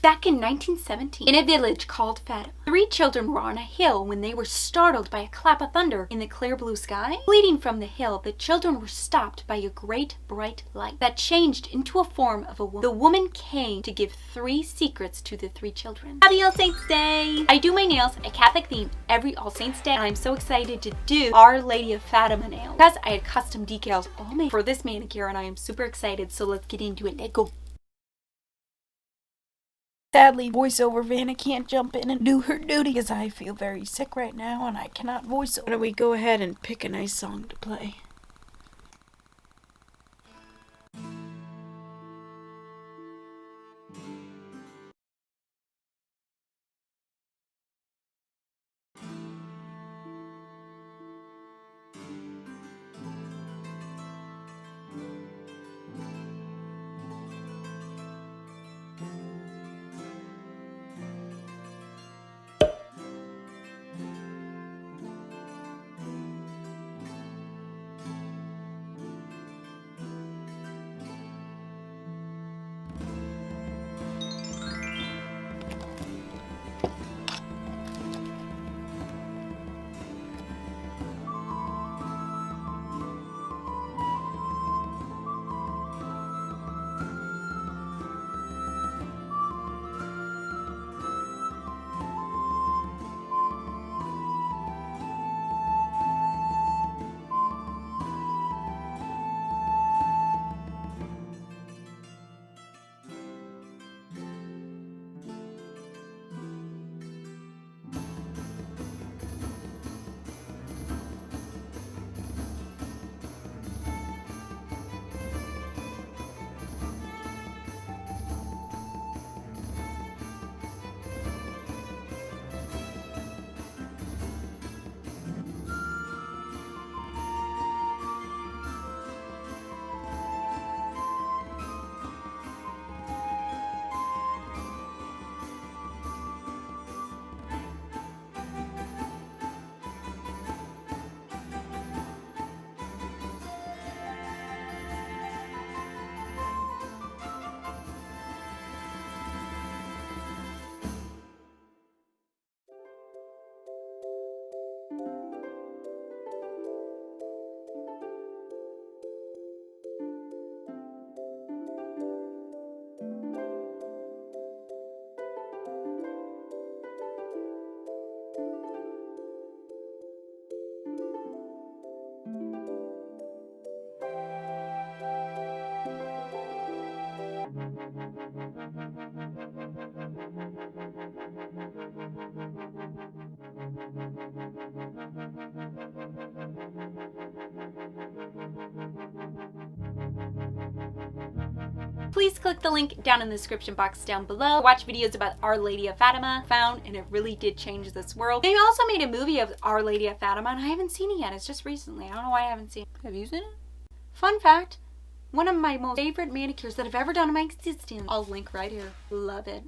Back in 1917, in a village called Fatima, 3 children were on a hill when they were startled by a clap of thunder in the clear blue sky. Bleeding from the hill, the children were stopped by a great bright light that changed into a form of a woman. The woman came to give 3 secrets to the 3 children. Happy All Saints Day! I do my nails a Catholic theme every All Saints Day, and I'm so excited to do Our Lady of Fatima nails because I had custom decals all made for this manicure, and I am super excited, so let's get into it. Let's go! Sadly, voiceover Vanna can't jump in and do her duty because I feel very sick right now and I cannot voice over. Why don't we go ahead and pick a nice song to play? Please click the link down in the description box down below. Watch videos about Our Lady of Fatima. Found, and it really did change this world. They also made a movie of Our Lady of Fatima, and I haven't seen it yet. It's just recently. I don't know why I haven't seen it. Have you seen it? Fun fact, one of my most favorite manicures that I've ever done in my existence. I'll link right here. Love it.